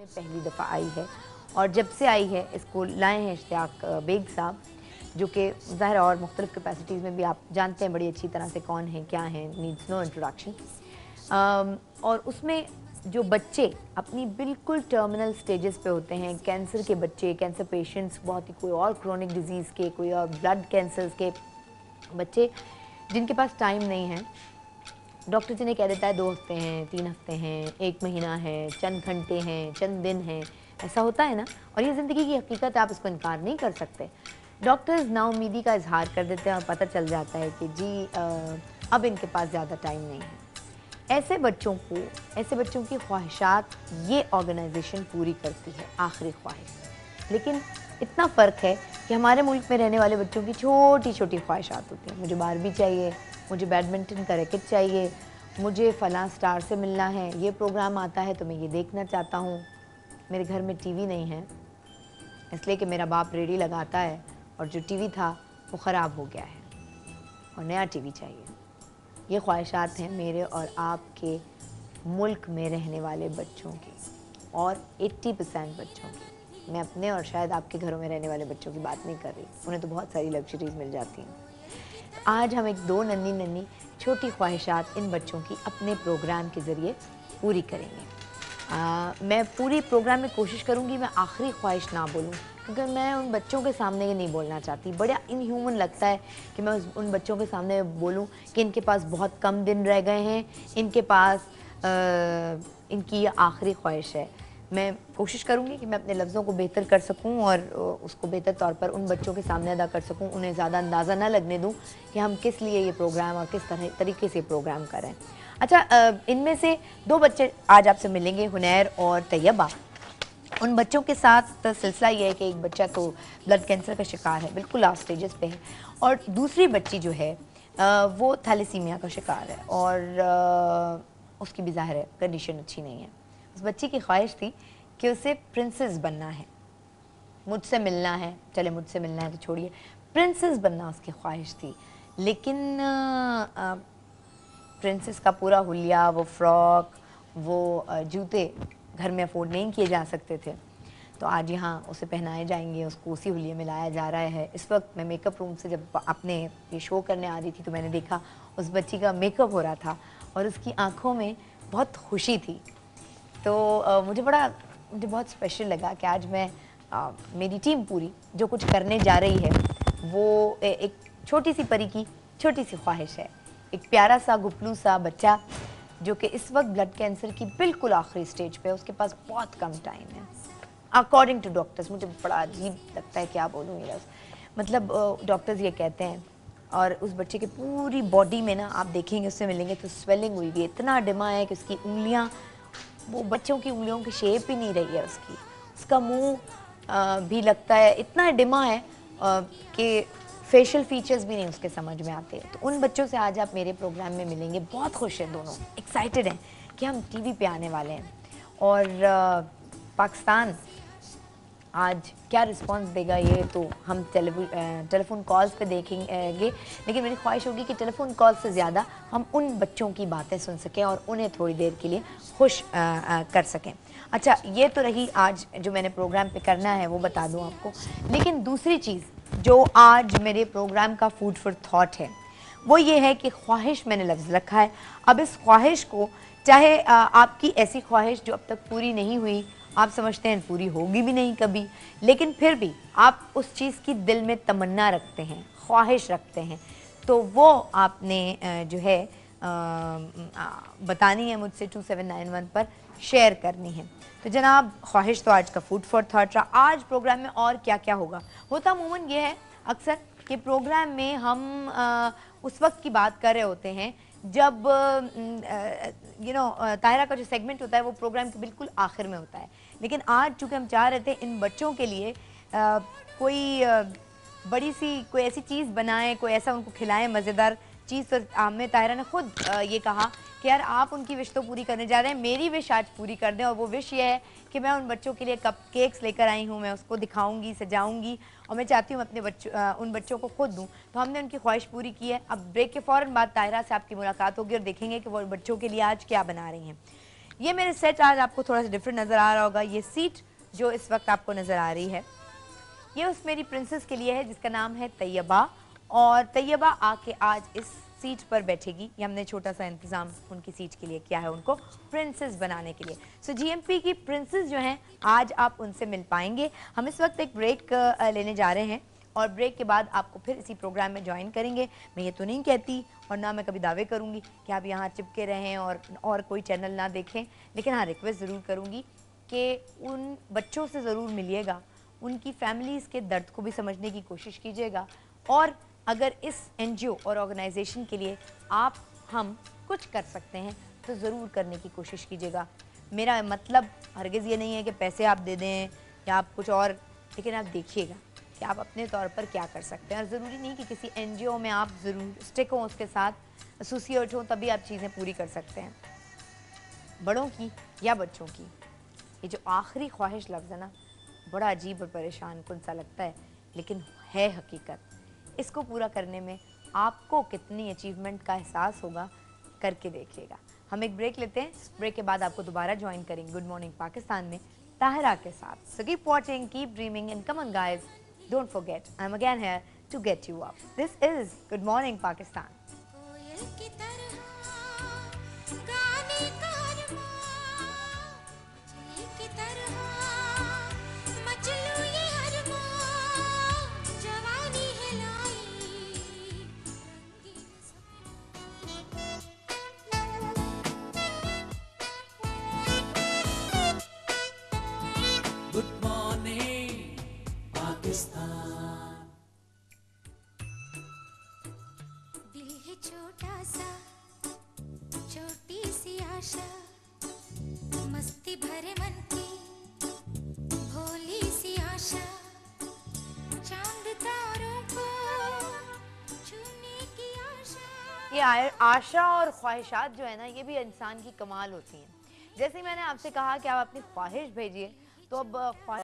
में पहली दफ़ा आई है और जब से आई है इसको लाए हैं इश्तियाक बेग साहब, जो कि ज़ाहिर और मुख्तलिफ़ कैपेसिटीज़ में भी आप जानते हैं बड़ी अच्छी तरह से कौन हैं क्या हैं, नीड्स नो इंट्रोडक्शन। और उसमें जो बच्चे अपनी बिल्कुल टर्मिनल स्टेजेस पे होते हैं, कैंसर के बच्चे, कैंसर पेशेंट्स, बहुत ही कोई और क्रोनिक डिजीज़ के, कोई और ब्लड कैंसर्स के बच्चे जिनके पास टाइम नहीं है, डॉक्टर जिन्हें कह देता है 2 हफ्ते हैं, 3 हफ्ते हैं, 1 महीना है, चंद घंटे हैं, चंद दिन हैं, ऐसा होता है ना। और ये ज़िंदगी की हकीकत है, आप इसको इनकार नहीं कर सकते। डॉक्टर्स नाउमीदी का इजहार कर देते हैं और पता चल जाता है कि जी अब इनके पास ज़्यादा टाइम नहीं है। ऐसे बच्चों की ख्वाहिशात ये ऑर्गेनाइजेशन पूरी करती है, आखिरी ख्वाहिश। लेकिन इतना फ़र्क है कि हमारे मुल्क में रहने वाले बच्चों की छोटी छोटी ख्वाहिशात होती हैं। मुझे बारबी चाहिए, मुझे बैडमिंटन का रैकेट चाहिए, मुझे फ़लाँ स्टार से मिलना है, ये प्रोग्राम आता है तो मैं ये देखना चाहता हूँ। मेरे घर में टीवी नहीं है इसलिए कि मेरा बाप रेडी लगाता है और जो टीवी था वो ख़राब हो गया है और नया टीवी चाहिए। ये ख्वाहिशात हैं मेरे और आपके मुल्क में रहने वाले बच्चों की, और 80% बच्चों की। मैं अपने और शायद आपके घरों में रहने वाले बच्चों की बात नहीं कर रही, उन्हें तो बहुत सारी लग्जरीज मिल जाती हैं। आज हम एक 2 नन्ही नन्ही छोटी ख्वाहिशात इन बच्चों की अपने प्रोग्राम के ज़रिए पूरी करेंगे। मैं पूरी प्रोग्राम में कोशिश करूँगी मैं आखिरी ख्वाहिश ना बोलूँ, क्योंकि मैं उन बच्चों के सामने ये नहीं बोलना चाहती। बड़ा इनह्यूमन लगता है कि मैं उन बच्चों के सामने बोलूँ कि इनके पास बहुत कम दिन रह गए हैं, इनके पास इनकी ये आखिरी ख्वाहिश है। मैं कोशिश करूँगी कि मैं अपने लफ्ज़ों को बेहतर कर सकूँ और उसको बेहतर तौर पर उन बच्चों के सामने अदा कर सकूँ, उन्हें ज़्यादा अंदाज़ा ना लगने दूँ कि हम किस लिए ये प्रोग्राम और किस तरीके से प्रोग्राम कर रहे हैं। अच्छा, इनमें से 2 बच्चे आज आपसे मिलेंगे, हुनैर और तैयबा। उन बच्चों के साथ सिलसिला ये है कि एक बच्चा तो ब्लड कैंसर का शिकार है, बिल्कुल लास्ट स्टेजेस पे है, और दूसरी बच्ची जो है वो थैलेसीमिया का शिकार है और उसकी भी ज़ाहिर है कंडीशन अच्छी नहीं है। उस बच्ची की ख्वाहिश थी कि उसे प्रिंसेस बनना है, मुझसे मिलना है, चले मुझसे मिलना है तो छोड़िए, प्रिंसेस बनना उसकी ख्वाहिश थी। लेकिन प्रिंसेस का पूरा हुलिया, वो फ्रॉक, वो जूते घर में अफोर्ड नहीं किए जा सकते थे, तो आज यहाँ उसे पहनाए जाएंगे, उसको उसी हुलिये में लाया जा रहा है। इस वक्त मैं मेकअप रूम से जब अपने ये शो करने आ रही थी तो मैंने देखा उस बच्ची का मेकअप हो रहा था और उसकी आंखों में बहुत खुशी थी। तो मुझे बहुत स्पेशल लगा कि आज मैं मेरी टीम पूरी जो कुछ करने जा रही है वो एक छोटी सी परी की छोटी सी ख्वाहिश है। एक प्यारा सा गुफलू सा बच्चा जो कि इस वक्त ब्लड कैंसर की बिल्कुल आखिरी स्टेज पे है, उसके पास बहुत कम टाइम है अकॉर्डिंग टू डॉक्टर्स। मुझे बड़ा अजीब लगता है, क्या बोलूँ ये लफ्ज़, मतलब डॉक्टर्स ये कहते हैं। और उस बच्चे की पूरी बॉडी में ना, आप देखेंगे उससे मिलेंगे तो स्वेलिंग हुई है, इतना डिमा है कि उसकी उंगलियां, वो बच्चों की उंगलियों की शेप ही नहीं रही है उसकी। उसका मुंह भी लगता है इतना डिमा है कि फेशियल फीचर्स भी नहीं उसके समझ में आते। तो उन बच्चों से आज आप मेरे प्रोग्राम में मिलेंगे। बहुत खुश हैं दोनों, एक्साइटेड हैं कि हम टीवी पे आने वाले हैं और पाकिस्तान आज क्या रिस्पांस देगा ये तो हम टेलीफोन कॉल्स पे देखेंगे। लेकिन मेरी ख्वाहिश होगी कि टेलीफोन कॉल से ज़्यादा हम उन बच्चों की बातें सुन सकें और उन्हें थोड़ी देर के लिए खुश कर सकें। अच्छा, ये तो रही आज जो मैंने प्रोग्राम पे करना है वो बता दूं आपको। लेकिन दूसरी चीज़ जो आज मेरे प्रोग्राम का फूड फॉर थॉट है वो ये है कि ख्वाहिश मैंने लफ्ज़ रखा है। अब इस ख्वाहिश को, चाहे आपकी ऐसी ख्वाहिश जो अब तक पूरी नहीं हुई, आप समझते हैं पूरी होगी भी नहीं कभी, लेकिन फिर भी आप उस चीज़ की दिल में तमन्ना रखते हैं, ख्वाहिश रखते हैं, तो वो आपने जो है बतानी है मुझसे 2791 पर शेयर करनी है। तो जनाब, ख्वाहिश तो आज का फूड फॉर थॉट रहा। आज प्रोग्राम में और क्या क्या होता अमूमन ये है अक्सर कि प्रोग्राम में हम उस वक्त की बात कर रहे होते हैं जब ताहिरा का जो सेगमेंट होता है वो प्रोग्राम के बिल्कुल आखिर में होता है। लेकिन आज चूँकि हम चाह रहे थे इन बच्चों के लिए कोई बड़ी सी कोई ऐसी चीज़ बनाएं, कोई ऐसा उनको खिलाएं मज़ेदार चीज़, तो हमें ताहिरा ने खुद ये कहा कि यार आप उनकी विश तो पूरी करने जा रहे हैं, मेरी विश आज पूरी कर दें। और वो विश ये है कि मैं उन बच्चों के लिए कप केक्स लेकर आई हूँ, मैं उसको दिखाऊंगी, सजाऊंगी और मैं चाहती हूँ अपने उन बच्चों को खुद दूँ। तो हमने उनकी ख्वाहिश पूरी की है। अब ब्रेक के फ़ौरन बाद ताहिरा से आपकी मुलाकात होगी और देखेंगे कि वो बच्चों के लिए आज क्या बना रही हैं। ये मेरे सेट आज आपको थोड़ा सा डिफरेंट नज़र आ रहा होगा। ये सीट जो इस वक्त आपको नज़र आ रही है, ये उस मेरी प्रिंसेस के लिए है जिसका नाम है तैयबा, और तैयबा आके आज इस सीट पर बैठेगी। ये हमने छोटा सा इंतज़ाम उनकी सीट के लिए किया है, उनको प्रिंसेस बनाने के लिए। सो जीएमपी की प्रिंसेस जो हैं आज आप उनसे मिल पाएंगे। हम इस वक्त एक ब्रेक लेने जा रहे हैं और ब्रेक के बाद आपको फिर इसी प्रोग्राम में ज्वाइन करेंगे। मैं ये तो नहीं कहती और ना मैं कभी दावे करूँगी कि आप यहाँ चिपके रहें और कोई चैनल ना देखें, लेकिन हाँ रिक्वेस्ट ज़रूर करूँगी कि उन बच्चों से ज़रूर मिलिएगा, उनकी फैमिलीज़ के दर्द को भी समझने की कोशिश कीजिएगा, और अगर इस एनजीओ और ऑर्गेनाइजेशन के लिए हम कुछ कर सकते हैं तो ज़रूर करने की कोशिश कीजिएगा। मेरा मतलब हरगिज़ ये नहीं है कि पैसे आप दे दें या आप कुछ और, लेकिन आप देखिएगा कि आप अपने तौर पर क्या कर सकते हैं। और ज़रूरी नहीं कि किसी एनजीओ में आप ज़रूर स्टिक हों, उसके साथ एसोसिएट हों, तभी आप चीज़ें पूरी कर सकते हैं। बड़ों की या बच्चों की ये जो आखिरी ख्वाहिश लफ्ज़ है ना, बड़ा अजीब और परेशान कुन सा लगता है, लेकिन है हकीकत। इसको पूरा करने में आपको कितनी अचीवमेंट का एहसास होगा, करके देखिएगा। हम एक ब्रेक लेते हैं, ब्रेक के बाद आपको दोबारा ज्वाइन करेंगे गुड मॉर्निंग पाकिस्तान में ताहिरा के साथ। So keep watching, keep dreaming and come on guys, don't forget I am again here to get you up. This is good morning Pakistan. छोटा सा छोटी सी आशा, मस्ती भरे मन की भोली सी आशा, चांद तारों को छूने की आशा। ये आशा और ख्वाहिशात जो है ना, ये भी इंसान की कमाल होती हैं। जैसे मैंने आपसे कहा कि आप अपनी ख्वाहिश भेजिए, तो अब